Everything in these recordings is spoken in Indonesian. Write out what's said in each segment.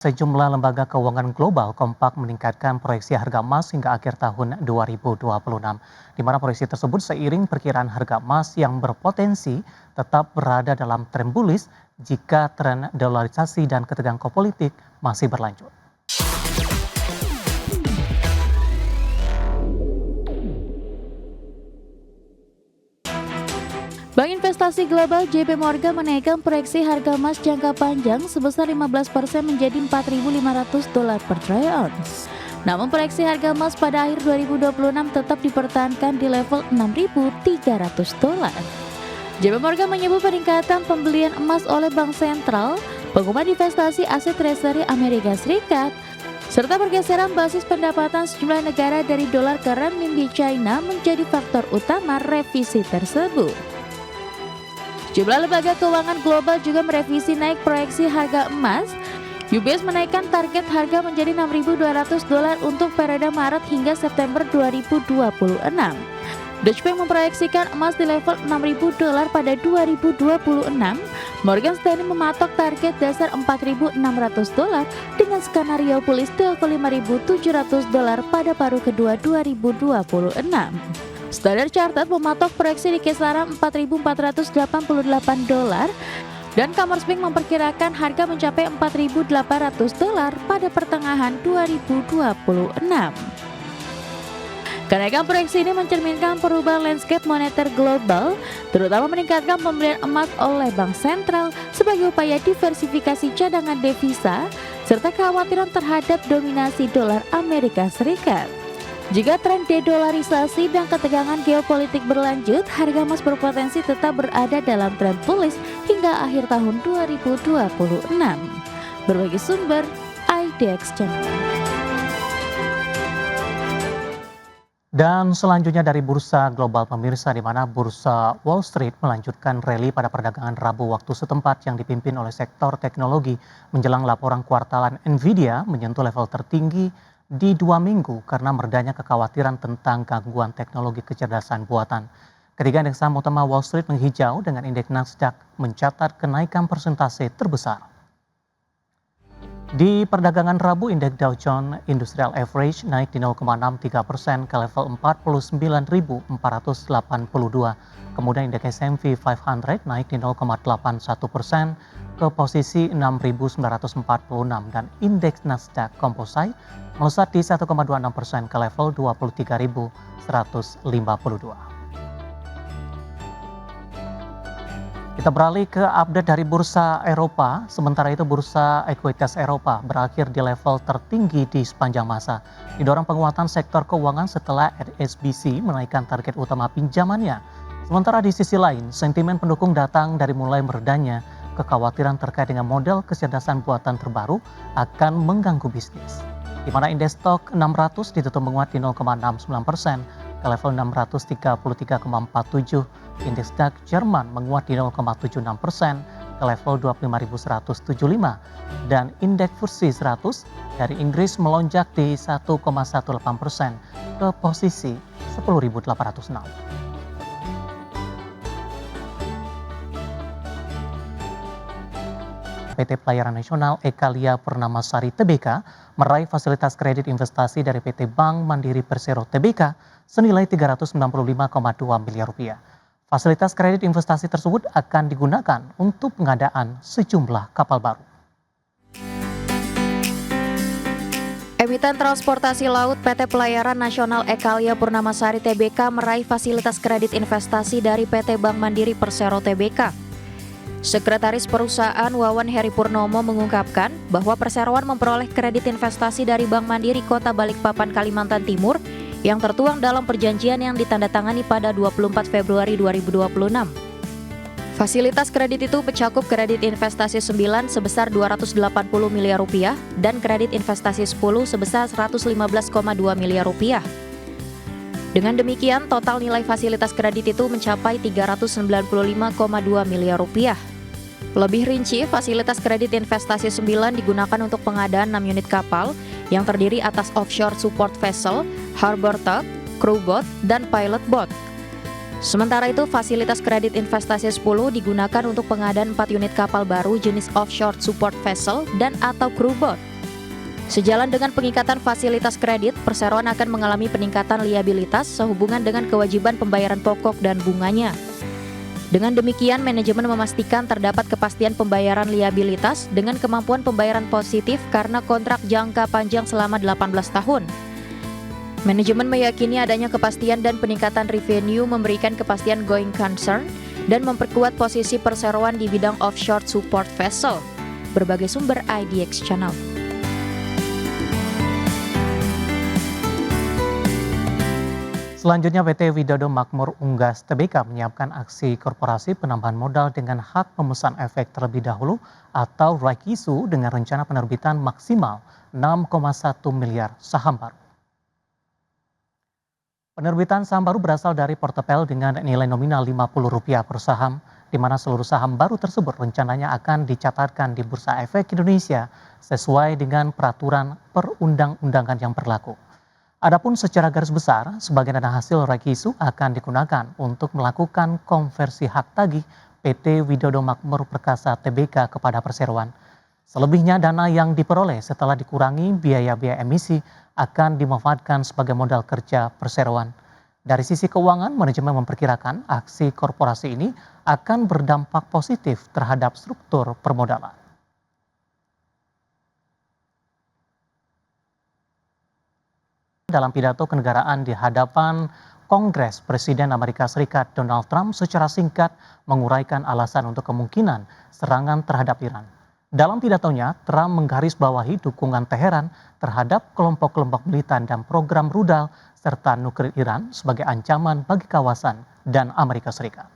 Sejumlah lembaga keuangan global kompak meningkatkan proyeksi harga emas hingga akhir tahun 2026, di mana proyeksi tersebut seiring perkiraan harga emas yang berpotensi tetap berada dalam tren bullish jika tren dolarisasi dan ketegangan geopolitik masih berlanjut. Bank Investasi Global JP Morgan menaikkan proyeksi harga emas jangka panjang sebesar 15% menjadi $4.500 per troy ounce. Namun proyeksi harga emas pada akhir 2026 tetap dipertahankan di level $6.300. JP Morgan menyebut peningkatan pembelian emas oleh Bank Sentral, pengumuman investasi aset Treasury Amerika Serikat, serta pergeseran basis pendapatan sejumlah negara dari dolar ke renminbi China menjadi faktor utama revisi tersebut. Jumlah lembaga keuangan global juga merevisi naik proyeksi harga emas. UBS menaikkan target harga menjadi $6.200 untuk periode Maret hingga September 2026. Deutsche Bank memproyeksikan emas di level $6.000 pada 2026. Morgan Stanley mematok target dasar $4.600 dengan skenario pulih di level $5.700 pada paruh kedua 2026. Standard Chartered mematok proyeksi di kisaran $4.488 dan Commerzbank memperkirakan harga mencapai $4.800 pada pertengahan 2026. Kenaikan proyeksi ini mencerminkan perubahan landscape moneter global, terutama meningkatkan pembelian emas oleh Bank Sentral sebagai upaya diversifikasi cadangan devisa, serta kekhawatiran terhadap dominasi dolar Amerika Serikat. Jika tren dedolarisasi dan ketegangan geopolitik berlanjut, harga emas berpotensi tetap berada dalam tren bullish hingga akhir tahun 2026. Berbagai sumber, IDX Channel. Dan selanjutnya dari bursa global pemirsa, di mana bursa Wall Street melanjutkan rally pada perdagangan Rabu waktu setempat yang dipimpin oleh sektor teknologi menjelang laporan kuartalan Nvidia menyentuh level tertinggi di 2 minggu karena meredanya kekhawatiran tentang gangguan teknologi kecerdasan buatan. Ketiga indeks saham utama Wall Street menghijau dengan indeks Nasdaq mencatat kenaikan persentase terbesar. Di perdagangan Rabu, indeks Dow Jones Industrial Average naik di 0,63% ke level 49.482. Kemudian indeks S&P 500 naik di 0,81% ke posisi 6.946 dan indeks Nasdaq Composite melesat di 1,26% ke level 23.152. Kita beralih ke update dari bursa Eropa. Sementara itu bursa ekuitas Eropa berakhir di level tertinggi di sepanjang masa. Didorong penguatan sektor keuangan setelah HSBC menaikkan target utama pinjamannya. Sementara di sisi lain, sentimen pendukung datang dari mulai meredanya kekhawatiran terkait dengan model kecerdasan buatan terbaru akan mengganggu bisnis. Di mana indeks stok 600 ditutup menguat di 0,69% ke level 633,47. Indeks DAX Jerman menguat di 0,76% ke level 25.175 dan indeks FTSE 100 dari Inggris melonjak di 1,18% ke posisi 10.806. PT Pelayaran Nasional Ekalia Purnamasari Tbk meraih fasilitas kredit investasi dari PT Bank Mandiri Persero Tbk senilai Rp395,2 miliar. Fasilitas kredit investasi tersebut akan digunakan untuk pengadaan sejumlah kapal baru. Emiten transportasi laut PT Pelayaran Nasional Ekalia Purnamasari Tbk meraih fasilitas kredit investasi dari PT Bank Mandiri Persero Tbk. Sekretaris Perusahaan Wawan Heri Purnomo mengungkapkan bahwa perseroan memperoleh kredit investasi dari Bank Mandiri Kota Balikpapan, Kalimantan Timur yang tertuang dalam perjanjian yang ditandatangani pada 24 Februari 2026. Fasilitas kredit itu mencakup kredit investasi 9 sebesar Rp280 miliar dan kredit investasi 10 sebesar Rp115,2 miliar. Dengan demikian, total nilai fasilitas kredit itu mencapai Rp395,2 miliar. Lebih rinci, fasilitas kredit investasi 9 digunakan untuk pengadaan 6 unit kapal yang terdiri atas offshore support vessel, harbor tug, crew boat, dan pilot boat. Sementara itu, fasilitas kredit investasi 10 digunakan untuk pengadaan 4 unit kapal baru jenis offshore support vessel dan atau crew boat. Sejalan dengan pengikatan fasilitas kredit, perseroan akan mengalami peningkatan liabilitas sehubungan dengan kewajiban pembayaran pokok dan bunganya. Dengan demikian, manajemen memastikan terdapat kepastian pembayaran liabilitas dengan kemampuan pembayaran positif karena kontrak jangka panjang selama 18 tahun. Manajemen meyakini adanya kepastian dan peningkatan revenue memberikan kepastian going concern dan memperkuat posisi perseroan di bidang offshore support vessel. Berbagai sumber IDX Channel. Selanjutnya, PT Widodo Makmur Unggas Tbk menyiapkan aksi korporasi penambahan modal dengan hak pemesan efek terlebih dahulu atau right issue dengan rencana penerbitan maksimal 6,1 miliar saham baru. Penerbitan saham baru berasal dari portefel dengan nilai nominal Rp50 per saham, di mana seluruh saham baru tersebut rencananya akan dicatatkan di Bursa Efek Indonesia sesuai dengan peraturan perundang-undangan yang berlaku. Adapun secara garis besar, sebagian dana hasil right issue akan digunakan untuk melakukan konversi hak tagih PT Widodo Makmur Perkasa Tbk kepada perseroan. Selebihnya dana yang diperoleh setelah dikurangi biaya-biaya emisi akan dimanfaatkan sebagai modal kerja perseroan. Dari sisi keuangan, manajemen memperkirakan aksi korporasi ini akan berdampak positif terhadap struktur permodalan. Dalam pidato kenegaraan di hadapan Kongres, Presiden Amerika Serikat Donald Trump secara singkat menguraikan alasan untuk kemungkinan serangan terhadap Iran. Dalam pidatonya, Trump menggarisbawahi dukungan Teheran terhadap kelompok-kelompok militan dan program rudal serta nuklir Iran sebagai ancaman bagi kawasan dan Amerika Serikat.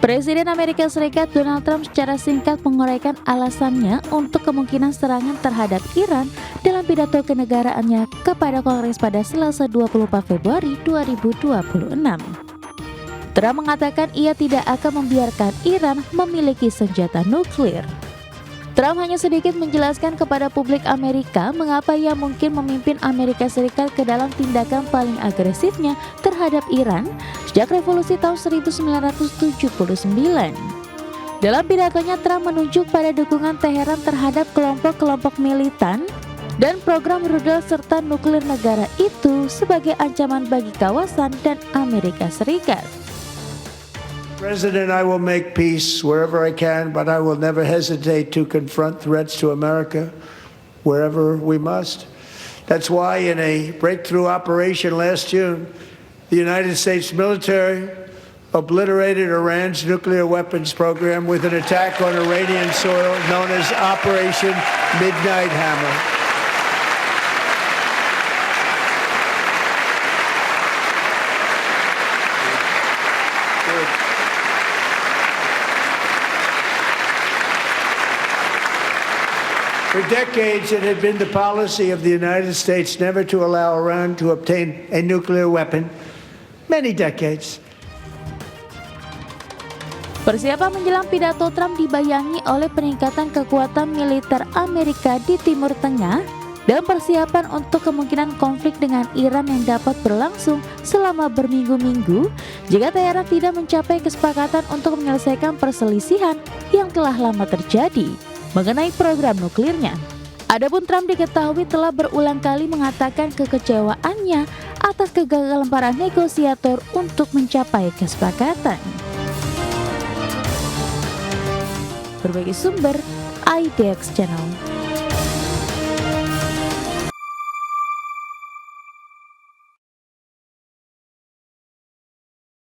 Presiden Amerika Serikat Donald Trump secara singkat menguraikan alasannya untuk kemungkinan serangan terhadap Iran dalam pidato kenegaraannya kepada Kongres pada Selasa 24 Februari 2026. Trump mengatakan ia tidak akan membiarkan Iran memiliki senjata nuklir. Trump hanya sedikit menjelaskan kepada publik Amerika mengapa ia mungkin memimpin Amerika Serikat ke dalam tindakan paling agresifnya terhadap Iran sejak revolusi tahun 1979. Dalam pidatonya, Trump menunjuk pada dukungan Teheran terhadap kelompok-kelompok militan dan program rudal serta nuklir negara itu sebagai ancaman bagi kawasan dan Amerika Serikat. President, I will make peace wherever I can, but I will never hesitate to confront threats to America wherever we must. That's why in a breakthrough operation last June, the United States military obliterated Iran's nuclear weapons program with an attack on Iranian soil known as Operation Midnight Hammer. For decades, it had been the policy of the United States never to allow Iran to obtain a nuclear weapon. Many decades. Persiapan menjelang pidato Trump dibayangi oleh peningkatan kekuatan militer Amerika di Timur Tengah dan persiapan untuk kemungkinan konflik dengan Iran yang dapat berlangsung selama berminggu-minggu jika Teheran tidak mencapai kesepakatan untuk menyelesaikan perselisihan yang telah lama terjadi mengenai program nuklirnya. Adapun Trump diketahui telah berulang kali mengatakan kekecewaannya atas kegagalan para negosiator untuk mencapai kesepakatan. Berbagai sumber IDX Channel.